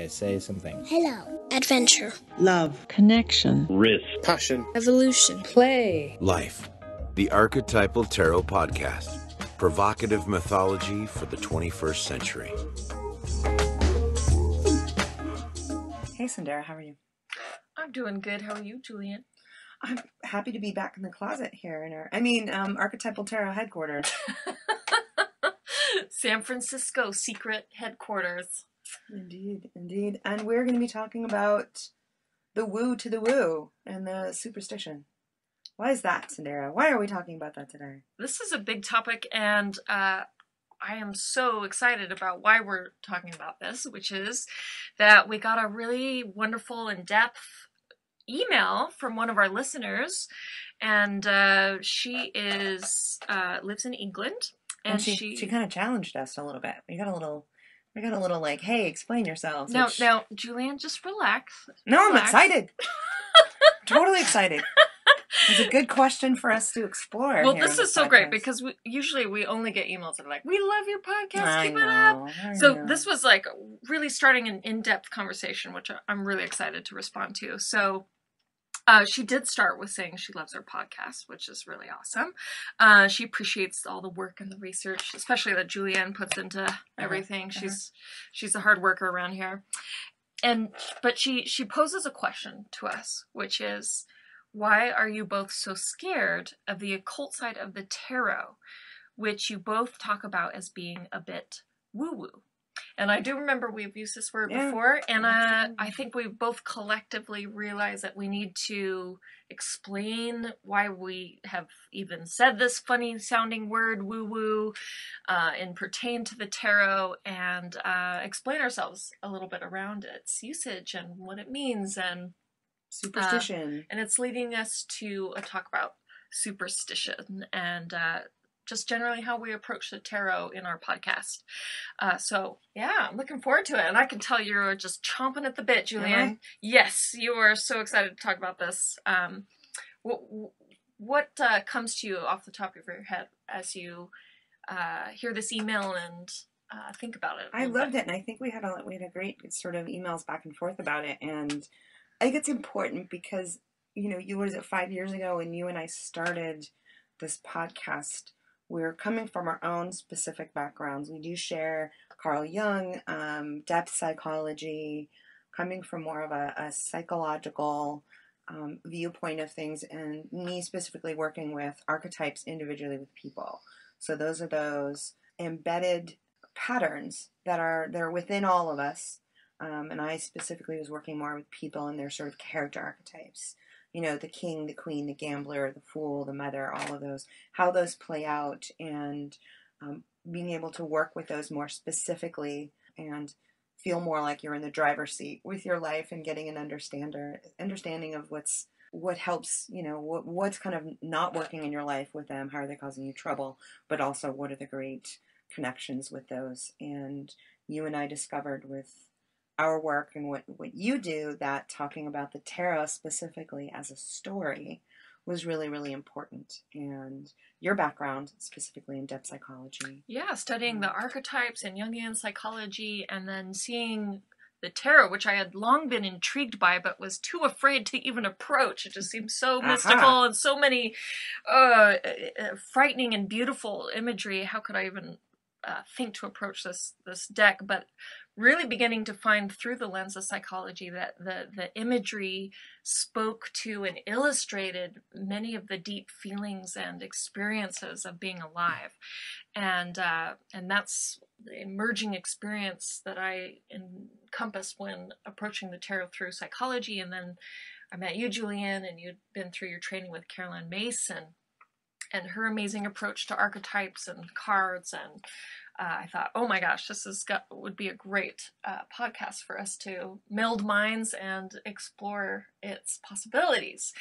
Okay, say something. Hello. Adventure. Love. Connection. Risk. Passion. Evolution. Play. Life. The Archetypal Tarot Podcast. Provocative mythology for the 21st century. Hey, Sandara, how are you? I'm doing good. How are you, Julian? I'm happy to be back in the closet here in our, Archetypal Tarot headquarters. San Francisco secret headquarters. Indeed, indeed. And we're going to be talking about the woo to the woo and the superstition. Why is that, Sandara? Why are we talking about that today? This is a big topic, and I am so excited about why we're talking about this, which is that we got a really wonderful, in-depth email from one of our listeners, and she lives in England, and she kind of challenged us a little bit. We got a little like, hey, explain yourselves. Now, Julianne, just relax. No, I'm excited. Totally excited. It's a good question for us to explore. Well, this is so great because usually we only get emails that are like, we love your podcast, keep it up. So this was like really starting an in-depth conversation, which I'm really excited to respond to. So she did start with saying she loves our podcast, which is really awesome. She appreciates all the work and the research, especially that Julianne puts into everything. She's a hard worker around here. But she poses a question to us, which is, why are you both so scared of the occult side of the tarot, which you both talk about as being a bit woo-woo? And I do remember we've used this word before, and I think we both collectively realize that we need to explain why we have even said this funny-sounding word, woo-woo, and pertain to the tarot, and explain ourselves a little bit around its usage and what it means, and superstition. And it's leading us to talk about superstition and just generally how we approach the tarot in our podcast. So yeah, I'm looking forward to it. And I can tell you're just chomping at the bit, Julianne. Yes, you are so excited to talk about this. What comes to you off the top of your head as you hear this email and think about it? I loved it. And I think we had a great sort of emails back and forth about it. And I think it's important because, you was it 5 years ago when you and I started this podcast, we're coming from our own specific backgrounds. We do share Carl Jung, depth psychology, coming from more of a psychological viewpoint of things, and me specifically working with archetypes individually with people. So those are those embedded patterns they're within all of us. And I specifically was working more with people and their sort of character archetypes. The king, the queen, the gambler, the fool, the mother, all of those, how those play out, and being able to work with those more specifically and feel more like you're in the driver's seat with your life and getting an understanding of what helps, what's kind of not working in your life with them, how are they causing you trouble, but also what are the great connections with those. And you and I discovered with our work and what you do, that talking about the tarot specifically as a story was really, really important. And your background specifically in depth psychology. Yeah, studying the archetypes and Jungian psychology, and then seeing the tarot, which I had long been intrigued by, but was too afraid to even approach. It just seemed so mystical and so many frightening and beautiful imagery. How could I even think to approach this deck? But really beginning to find through the lens of psychology that the imagery spoke to and illustrated many of the deep feelings and experiences of being alive. And that's the emerging experience that I encompass when approaching the tarot through psychology. And then I met you, Julianne, and you'd been through your training with Caroline Mason and her amazing approach to archetypes and cards. And I thought, oh my gosh, would be a great podcast for us to meld minds and explore its possibilities.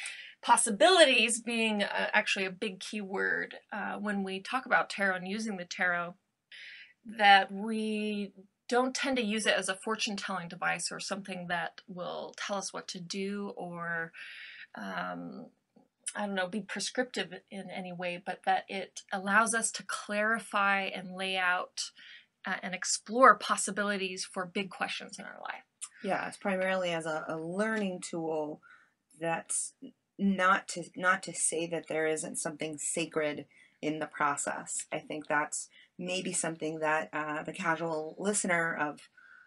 Possibilities being actually a big key word when we talk about tarot and using the tarot, that we don't tend to use it as a fortune-telling device or something that will tell us what to do or be prescriptive in any way, but that it allows us to clarify and lay out and explore possibilities for big questions in our life. Yeah, it's primarily as a learning tool. That's not to say that there isn't something sacred in the process. I think that's maybe something that the casual listener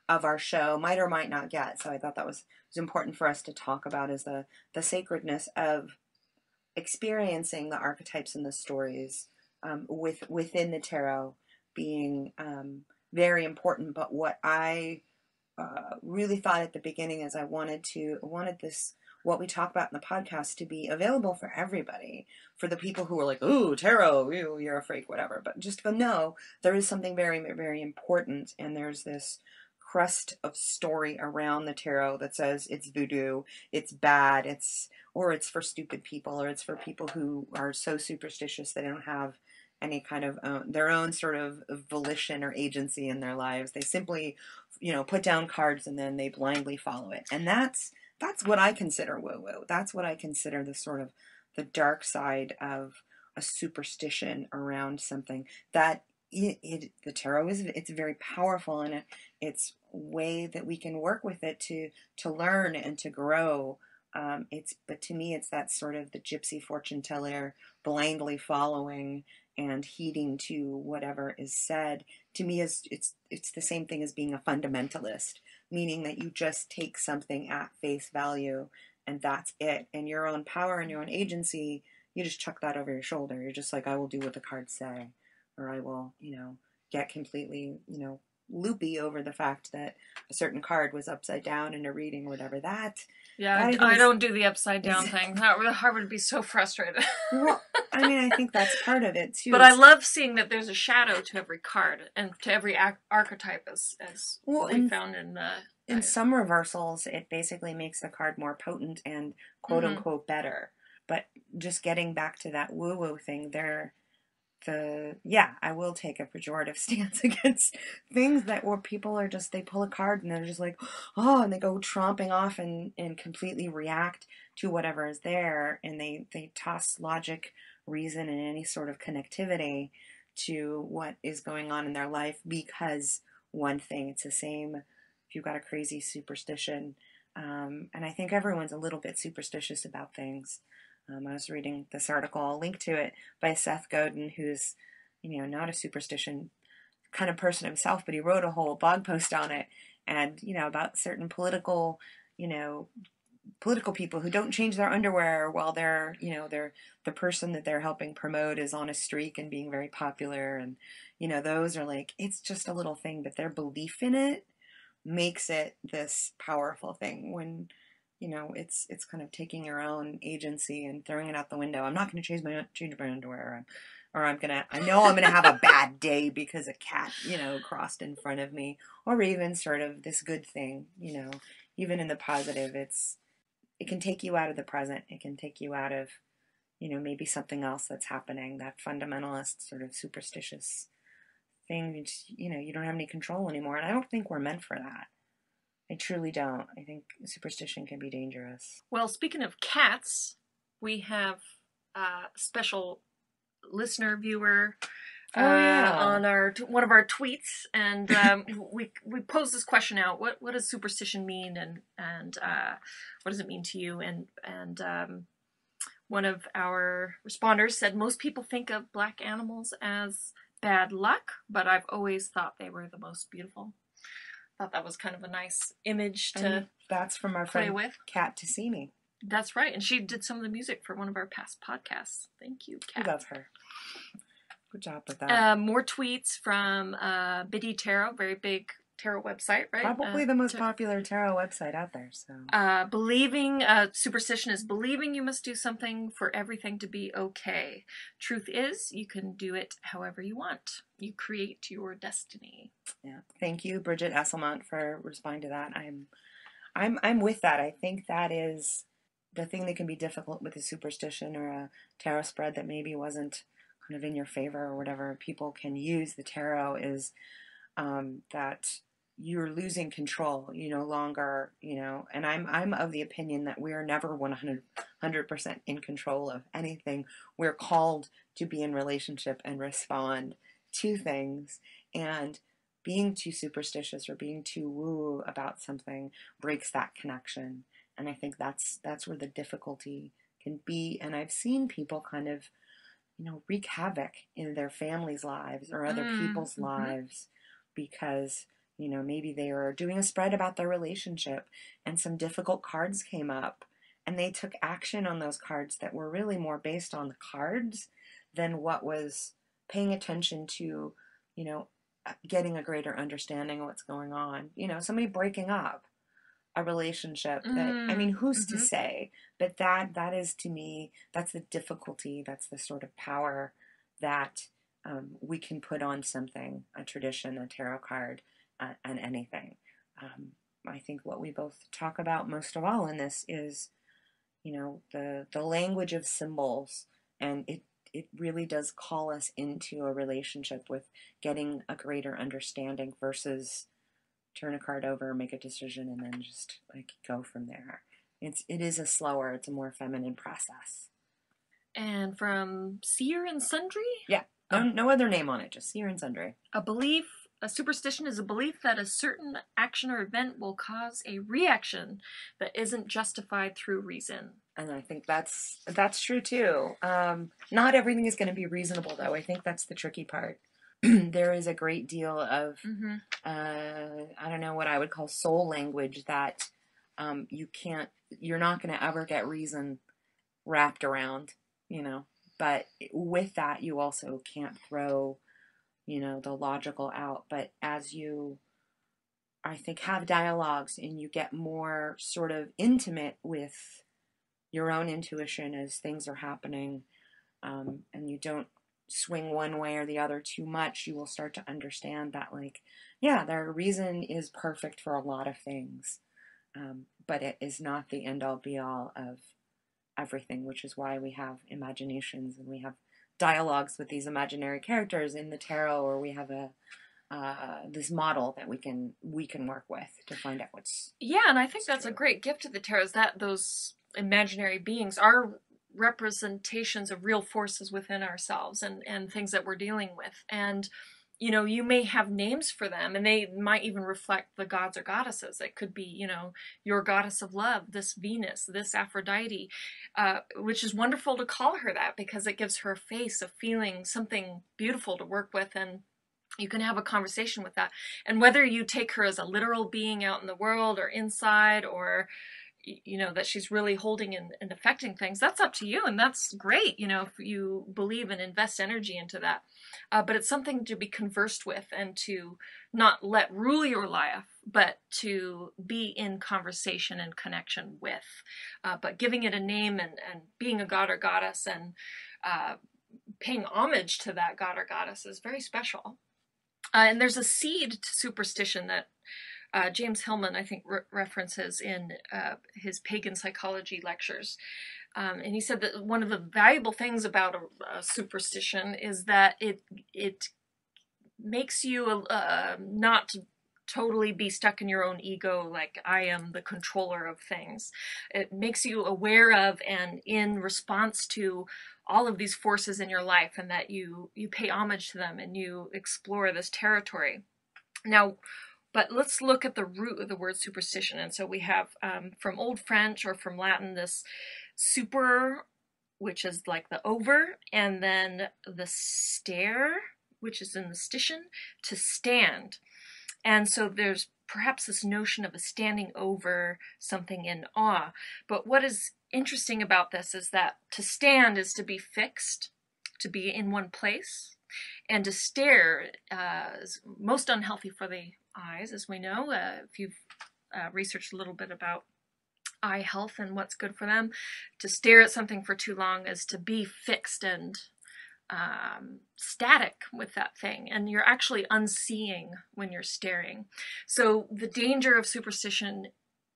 of our show might or might not get. So I thought that was important for us to talk about, is the sacredness of experiencing the archetypes and the stories within the tarot being very important. But what I really thought at the beginning is I wanted this, what we talk about in the podcast, to be available for everybody, for the people who are like, ooh, tarot, you're a freak, whatever. But just to know there is something very, very important, and there's this crust of story around the tarot that says it's voodoo, it's bad, or it's for stupid people, or it's for people who are so superstitious they don't have any kind of their own sort of volition or agency in their lives. They simply, put down cards and then they blindly follow it. And that's what I consider woo-woo. That's what I consider the sort of the dark side of a superstition around something that the tarot it's very powerful, and it's a way that we can work with it to learn and to grow. But to me, it's that sort of the gypsy fortune teller blindly following and heeding to whatever is said. To me, it's the same thing as being a fundamentalist, meaning that you just take something at face value and that's it. And your own power and your own agency, you just chuck that over your shoulder. You're just like, I will do what the cards say, or I will, get completely, loopy over the fact that a certain card was upside down in a reading or whatever. Yeah, I don't do the upside down thing. I would be so frustrated. Well, I think that's part of it too. But I love seeing that there's a shadow to every card and to every archetype, as we found in the... In some reversals, it basically makes the card more potent and quote-unquote better. But just getting back to that woo-woo thing, I will take a pejorative stance against things where people are just, they pull a card and they're just like, oh, and they go tromping off and completely react to whatever is there, and they toss logic, reason, and any sort of connectivity to what is going on in their life because one thing. It's the same if you've got a crazy superstition, and I think everyone's a little bit superstitious about things. I was reading this article, I'll link to it, by Seth Godin, who's, not a superstition kind of person himself, but he wrote a whole blog post on it, and, about certain political people who don't change their underwear while they're the person that they're helping promote is on a streak and being very popular, and, those are like, it's just a little thing, but their belief in it makes it this powerful thing when... it's kind of taking your own agency and throwing it out the window. I'm not going to change my underwear, or I know I'm going to have a bad day because a cat, crossed in front of me, or even sort of this good thing, even in the positive, it can take you out of the present. It can take you out of, maybe something else that's happening, that fundamentalist sort of superstitious thing. You don't have any control anymore. And I don't think we're meant for that. I truly don't. I think superstition can be dangerous. Well, speaking of cats, we have a special listener viewer on one of our tweets, and we posed this question out: what does superstition mean, and what does it mean to you? And one of our responders said most people think of black animals as bad luck, but I've always thought they were the most beautiful. Thought that was kind of a nice image to that's from our friend Kat Tassini. That's right, and she did some of the music for one of our past podcasts. Thank you, Kat. We love her. Good job with that. More tweets from Biddy Tarot, very big tarot website, right? Probably the most popular tarot website out there. So, believing superstition is believing you must do something for everything to be okay. Truth is, you can do it however you want. You create your destiny. Yeah. Thank you, Bridget Esselmont, for responding to that. I'm with that. I think that is the thing that can be difficult with a superstition or a tarot spread that maybe wasn't kind of in your favor or whatever. People can use the tarot is that you're losing control. You no longer, and I'm of the opinion that we are never 100% in control of anything. We're called to be in relationship and respond to things. And being too superstitious or being too woo about something breaks that connection. And I think that's where the difficulty can be. And I've seen people kind of, wreak havoc in their families' lives or other people's lives because, maybe they were doing a spread about their relationship and some difficult cards came up and they took action on those cards that were really more based on the cards than what was paying attention to, getting a greater understanding of what's going on. Somebody breaking up a relationship that, who's to say? But that is, to me, that's the difficulty, that's the sort of power that we can put on something, a tradition, a tarot card, and anything. I think what we both talk about most of all in this is, the language of symbols, and it really does call us into a relationship with getting a greater understanding versus turn a card over, make a decision, and then just go from there. It is it's a more feminine process. And from Seer and Sundry? Yeah, no other name on it, just Seer and Sundry. A superstition is a belief that a certain action or event will cause a reaction that isn't justified through reason. And I think that's true too. Not everything is going to be reasonable, though. I think that's the tricky part. There is a great deal of, I don't know what I would call soul language that you're not going to ever get reason wrapped around, but with that, you also can't throw, the logical out. But as you, I think, have dialogues and you get more sort of intimate with your own intuition as things are happening, and you don't swing one way or the other too much, you will start to understand that, their reason is perfect for a lot of things, but it is not the end-all be-all of everything, which is why we have imaginations and we have dialogues with these imaginary characters in the tarot, or we have this model that we can work with to find out what's and I think that's true. A great gift to the tarot, is that those imaginary beings are representations of real forces within ourselves and things that we're dealing with. And, you may have names for them, and they might even reflect the gods or goddesses. It could be, your goddess of love, this Venus, this Aphrodite, which is wonderful to call her that because it gives her a face of feeling something beautiful to work with, and you can have a conversation with that. And whether you take her as a literal being out in the world or inside, or that she's really holding and affecting things, that's up to you, and that's great, if you believe and invest energy into that. But it's something to be conversed with and to not let rule your life, but to be in conversation and connection with. But giving it a name and being a god or goddess and paying homage to that god or goddess is very special. And there's a seed to superstition that James Hillman, I think, references in his pagan psychology lectures. And he said that one of the valuable things about a superstition is that it makes you not totally be stuck in your own ego, like I am the controller of things. It makes you aware of and in response to all of these forces in your life, and that you pay homage to them and you explore this territory. Now, but let's look at the root of the word superstition. And so we have from Old French or from Latin this super, which is like the over, and then the stare, which is in the stition, to stand. And so there's perhaps this notion of a standing over something in awe. But what is interesting about this is that to stand is to be fixed, to be in one place, and to stare is most unhealthy for the eyes, as we know. If you've researched a little bit about eye health and what's good for them, to stare at something for too long is to be fixed and static with that thing, and you're actually unseeing when you're staring. So the danger of superstition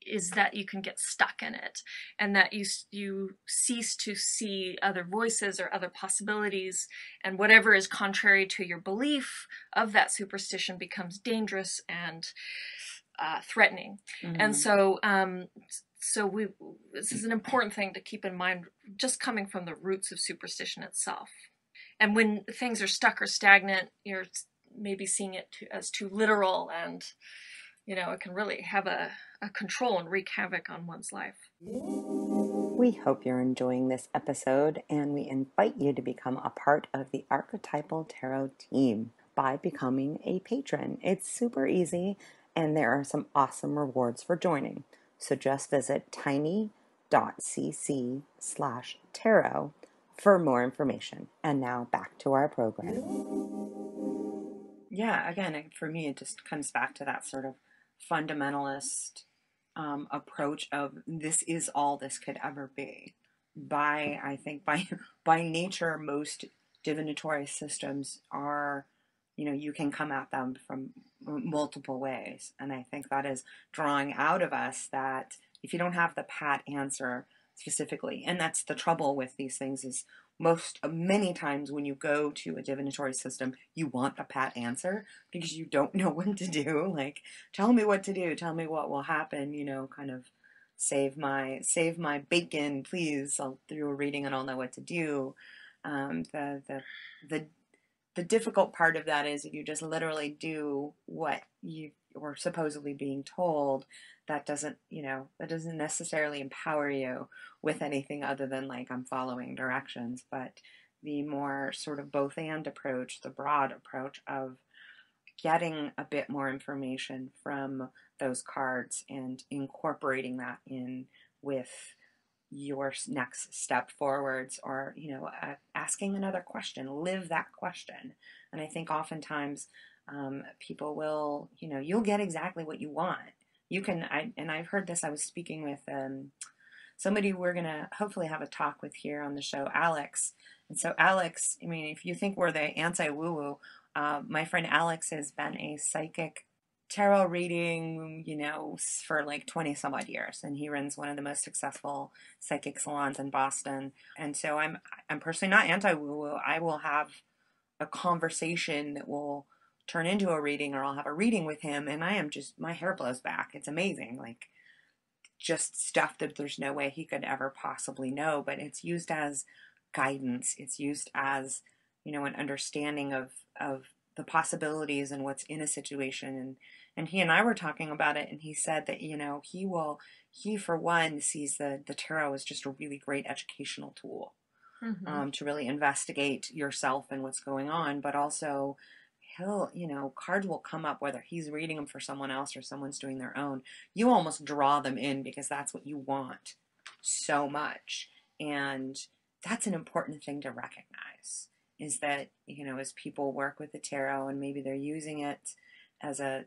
is that you can get stuck in it, and that you cease to see other voices or other possibilities, and whatever is contrary to your belief of that superstition becomes dangerous and threatening. Mm-hmm. And so this is an important thing to keep in mind, just coming from the roots of superstition itself. And when things are stuck or stagnant, you're maybe seeing it as too literal, and it can really have a control and wreak havoc on one's life. We hope you're enjoying this episode, and we invite you to become a part of the Archetypal Tarot team by becoming a patron. It's super easy, and there are some awesome rewards for joining. So just visit tiny.cc/tarot for more information. And now back to our program. Yeah, again, for me, it just comes back to that sort of fundamentalist approach of this is all this could ever be. I think by nature, most divinatory systems are, you can come at them from multiple ways. And I think that is drawing out of us that if you don't have the pat answer specifically, and that's the trouble with these things, is many times when you go to a divinatory system, you want the pat answer because you don't know what to do. Like, tell me what to do, tell me what will happen, kind of save my bacon, please. I'll do a reading and I'll know what to do. The difficult part of that is if you just literally do what you were supposedly being told, that doesn't necessarily empower you with anything other than like, I'm following directions. But the more sort of both and approach, the broad approach of getting a bit more information from those cards and incorporating that in with your next step forwards, or asking another question, live that question. And I think oftentimes people will, you'll get exactly what you want. And I've heard this. I was speaking with somebody we're gonna hopefully have a talk with here on the show, Alex. And so Alex, I mean, if you think we're the anti-woo-woo, my friend Alex has been a psychic tarot reading, for like 20 some odd years, and he runs one of the most successful psychic salons in Boston. And so I'm personally not anti-woo-woo. I will have a conversation that will turn into a reading, or I'll have a reading with him, and my hair blows back. It's amazing, like just stuff that there's no way he could ever possibly know, but it's used as guidance. It's used as, an understanding of the possibilities and what's in a situation. And he and I were talking about it, and he said that, he for one sees the tarot as just a really great educational tool, to really investigate yourself and what's going on. But also cards will come up, whether he's reading them for someone else or someone's doing their own. You almost draw them in because that's what you want so much. And that's an important thing to recognize, is that, as people work with the tarot and maybe they're using it as a,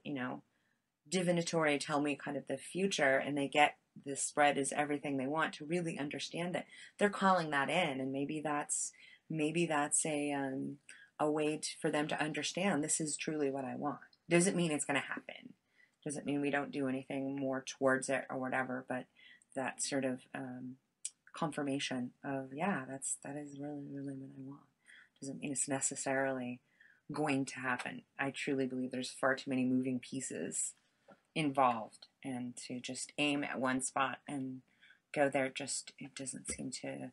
divinatory, tell me kind of the future, and they get this spread is everything they want, to really understand it, they're calling that in. And maybe that's a way for them to understand, this is truly what I want. Doesn't mean it's going to happen. Doesn't mean we don't do anything more towards it or whatever, but that sort of confirmation of, that is really, really what I want. Doesn't mean it's necessarily going to happen. I truly believe there's far too many moving pieces involved, and to just aim at one spot and go there, it doesn't seem to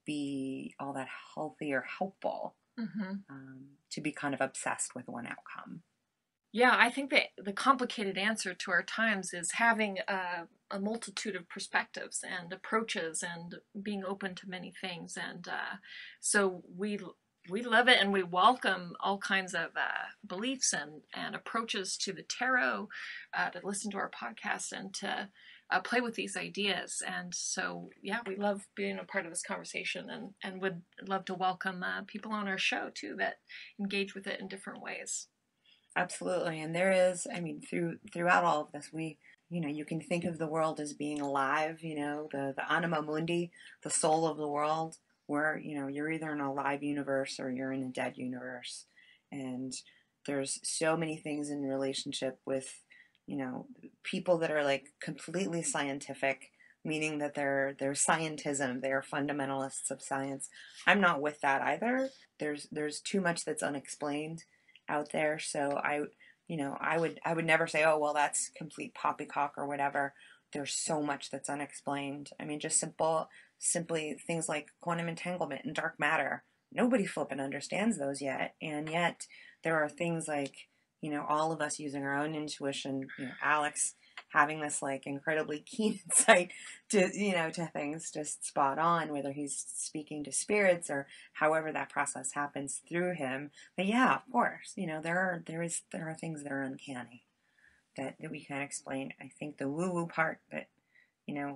be all that healthy or helpful. To be kind of obsessed with one outcome. Yeah, I think that the complicated answer to our times is having a multitude of perspectives and approaches, and being open to many things. And so we love it, and we welcome all kinds of beliefs and approaches to the tarot, to listen to our podcast and to play with these ideas. And so, we love being a part of this conversation, and would love to welcome people on our show too that engage with it in different ways. Absolutely. And there is, throughout all of this, you can think of the world as being alive, the anima mundi, the soul of the world, where, you're either in a live universe or you're in a dead universe. And there's so many things in relationship with, people that are like completely scientific, meaning that they're scientism, they're fundamentalists of science. I'm not with that either. There's too much that's unexplained out there. So I would never say, oh, well, that's complete poppycock or whatever. There's so much that's unexplained. Just simply things like quantum entanglement and dark matter. Nobody flipping understands those yet. And yet there are things like, all of us using our own intuition, Alex having this like incredibly keen insight to, to things just spot on, whether he's speaking to spirits or however that process happens through him. But yeah, of course, there are things that are uncanny that we can't explain. I think the woo-woo part that,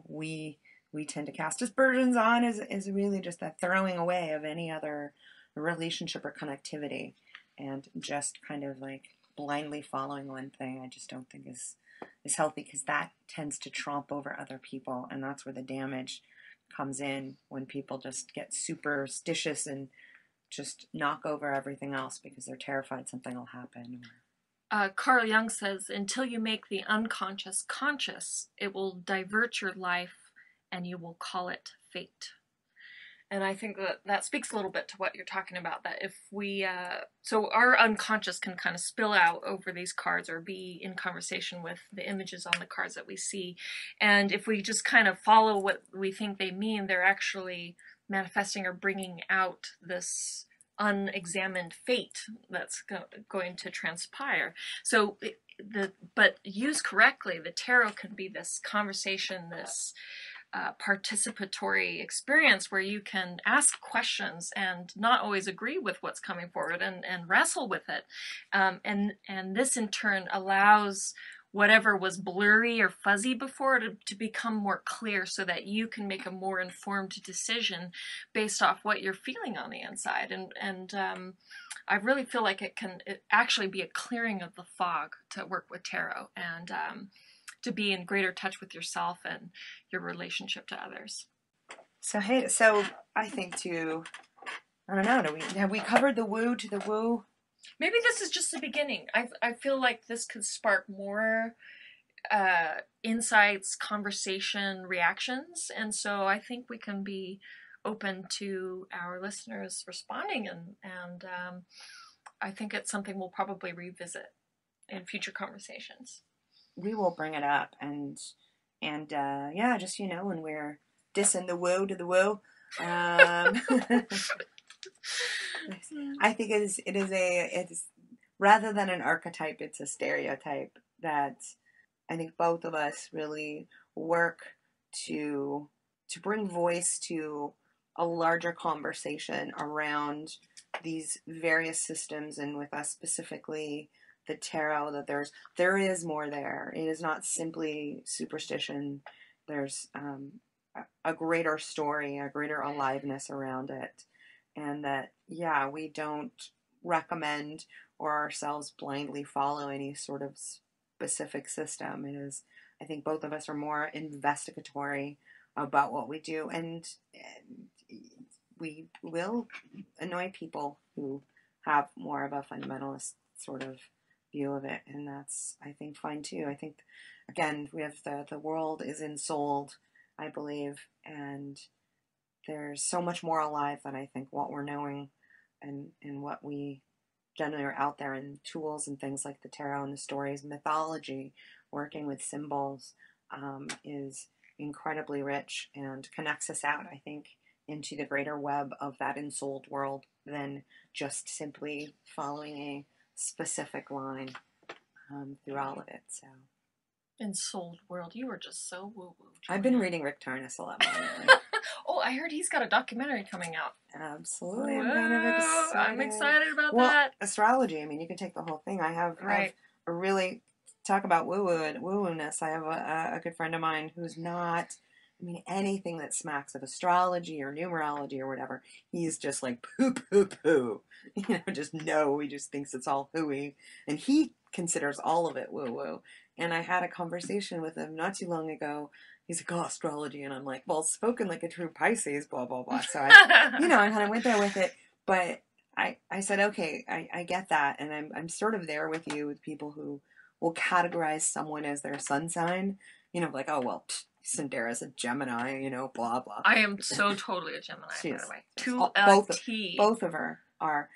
we tend to cast aspersions on is really just that throwing away of any other relationship or connectivity, and just kind of like blindly following one thing. I just don't think is healthy, because that tends to trump over other people, and that's where the damage comes in, when people just get superstitious and just knock over everything else because they're terrified something will happen. Carl Jung says, until you make the unconscious conscious, it will divert your life and you will call it fate. And I think that speaks a little bit to what you're talking about, that if we, so our unconscious can kind of spill out over these cards or be in conversation with the images on the cards that we see. And if we just kind of follow what we think they mean, they're actually manifesting or bringing out this unexamined fate that's going to transpire. So, but used correctly, the tarot can be this conversation, this participatory experience where you can ask questions and not always agree with what's coming forward, and wrestle with it. And this in turn allows whatever was blurry or fuzzy before to become more clear, so that you can make a more informed decision based off what you're feeling on the inside. And I really feel like it can actually be a clearing of the fog to work with tarot, and to be in greater touch with yourself and your relationship to others. So I think I don't know, have we covered the woo to the woo? Maybe this is just the beginning. I feel like this could spark more insights, conversation, reactions, and so I think we can be open to our listeners responding, and I think it's something we'll probably revisit in future conversations. We will bring it up, and yeah, just when we're dissing the woo to the woo, I think it is rather than an archetype, it's a stereotype that I think both of us really work to bring voice to a larger conversation around these various systems, and with us specifically the tarot, that there is more there. It is not simply superstition. There's a greater story, a greater aliveness around it, and that, yeah, we don't recommend or ourselves blindly follow any sort of specific system. It is, I think both of us are more investigatory about what we do, and we will annoy people who have more of a fundamentalist sort of view of it, and that's, I think, fine too. I think, again, we have the world is ensouled, I believe, and there's so much more alive than I think what we're knowing, and what we generally are out there, in tools and things like the tarot and the stories, mythology, working with symbols, is incredibly rich and connects us out, I think, into the greater web of that ensouled world than just simply following a specific line through all of it. So, ensouled world, you were just so woo woo. I've been reading Rick Tarnas a lot more. Oh, I heard he's got a documentary coming out. Absolutely, Whoa, I'm kind of excited. I'm excited about that. Astrology. I mean, you can take the whole thing. I have a really talk about woo woo and woo woo-ness. I have a good friend of mine who's not. I mean, anything that smacks of astrology or numerology or whatever, he's just like poo poo poo. Just no. He just thinks it's all hooey, and he considers all of it woo woo. And I had a conversation with him not too long ago. He's like, oh, astrology. And I'm like, well, spoken like a true Pisces, blah, blah, blah. So I kind of went there with it. But I said, okay, I get that. And I'm sort of there with you, with people who will categorize someone as their sun sign. Like, oh, well, Sindara's a Gemini, blah, blah. I am so totally a Gemini, by the way. To both, a T. Both of her are.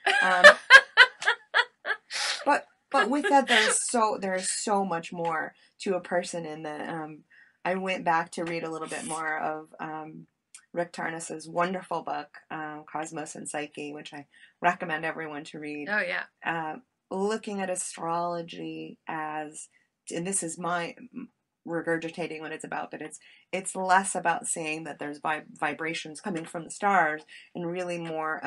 But with that, there's so much more to a person in that. I went back to read a little bit more of Rick Tarnas's wonderful book, Cosmos and Psyche, which I recommend everyone to read. Oh, yeah. looking at astrology as, and this is my regurgitating what it's about, but it's less about saying that there's vibrations coming from the stars, and really more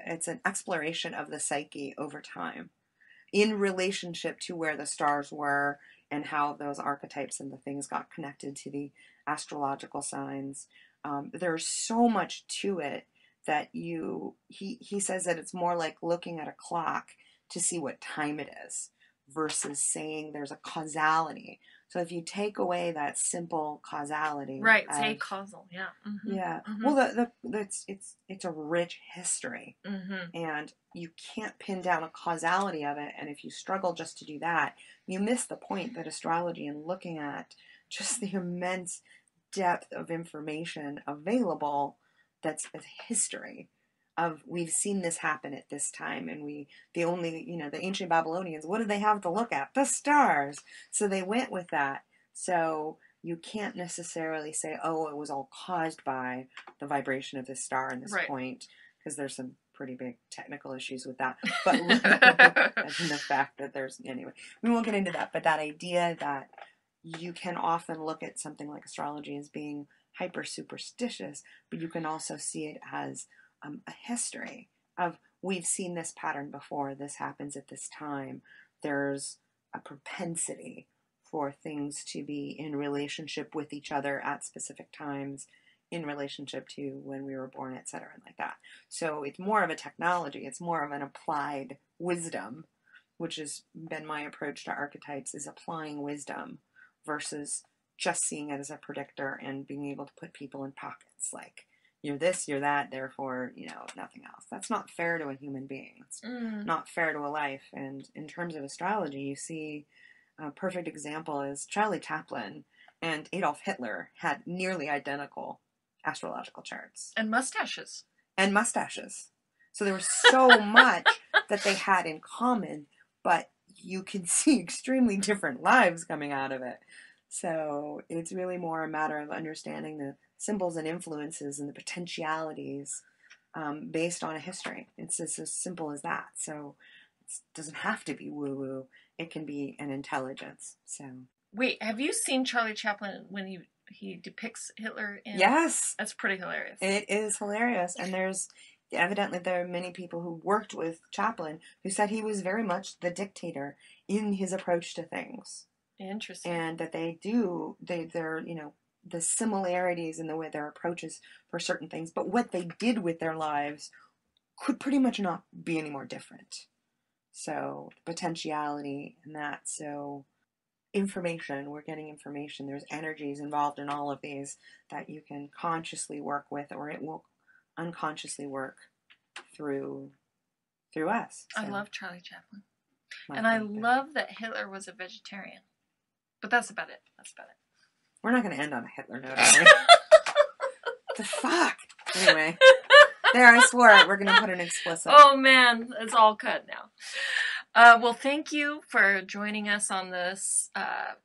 it's an exploration of the psyche over time in relationship to where the stars were and how those archetypes and the things got connected to the astrological signs. There's so much to it that he says that it's more like looking at a clock to see what time it is versus saying there's a causality. So if you take away that simple causality, right? Say causal, yeah, yeah. Well, it's a rich history, and you can't pin down a causality of it. And if you struggle just to do that, you miss the point that astrology, and looking at just the immense depth of information available, that's a history of, we've seen this happen at this time, and the ancient Babylonians, what did they have to look at? The stars. So they went with that. So you can't necessarily say, oh, it was all caused by the vibration of this star in this point, because there's some pretty big technical issues with that. But and the fact that anyway, we won't get into that. But that idea that you can often look at something like astrology as being hyper superstitious, but you can also see it as a history of, we've seen this pattern before, this happens at this time. There's a propensity for things to be in relationship with each other at specific times, in relationship to when we were born, etc., and like that. So it's more of a technology, it's more of an applied wisdom, which has been my approach to archetypes, is applying wisdom versus just seeing it as a predictor and being able to put people in pockets, like, you're this, you're that, therefore, nothing else. That's not fair to a human being. It's not fair to a life. And in terms of astrology, you see a perfect example is Charlie Chaplin and Adolf Hitler had nearly identical astrological charts. And mustaches. So there was so much that they had in common, but you can see extremely different lives coming out of it. So it's really more a matter of understanding the symbols and influences and the potentialities based on a history. It's just as simple as that. So it doesn't have to be woo-woo. It can be an intelligence. So wait, have you seen Charlie Chaplin when he depicts Hitler in? Yes. That's pretty hilarious. It is hilarious. And evidently there are many people who worked with Chaplin who said he was very much the dictator in his approach to things. Interesting. And that they're the similarities in the way their approaches for certain things, but what they did with their lives could pretty much not be any more different. So potentiality and that. So information, we're getting information. There's energies involved in all of these that you can consciously work with, or it will unconsciously work through us. So, I love Charlie Chaplin. And I love that Hitler was a vegetarian. But that's about it. We're not going to end on a Hitler note, are we? The fuck? Anyway. There, I swore it. We're going to put an explicit. Oh, man. It's all cut now. Well, thank you for joining us on this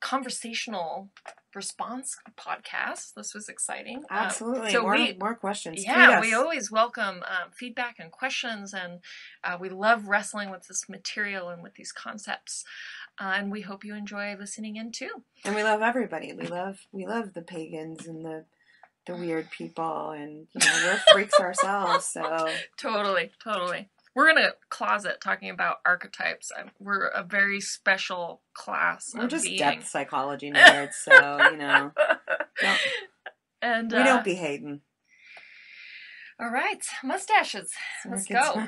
conversational response podcast. This was exciting. Absolutely. So more questions. Yeah, we always welcome feedback and questions, and we love wrestling with this material and with these concepts. And we hope you enjoy listening in too. And we love everybody. We love the pagans and the weird people, and we're freaks ourselves. So totally. We're in a closet talking about archetypes. We're a very special class. We're just depth psychology nerds, so And we don't be hating. All right, mustaches. Let's go.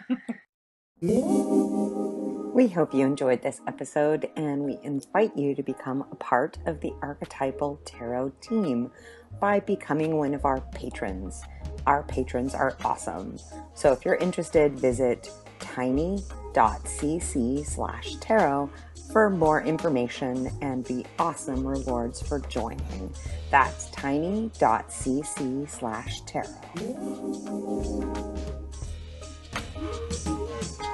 We hope you enjoyed this episode, and we invite you to become a part of the Archetypal Tarot team by becoming one of our patrons. Our patrons are awesome. So if you're interested, visit tiny.cc/tarot for more information and the awesome rewards for joining. That's tiny.cc/tarot.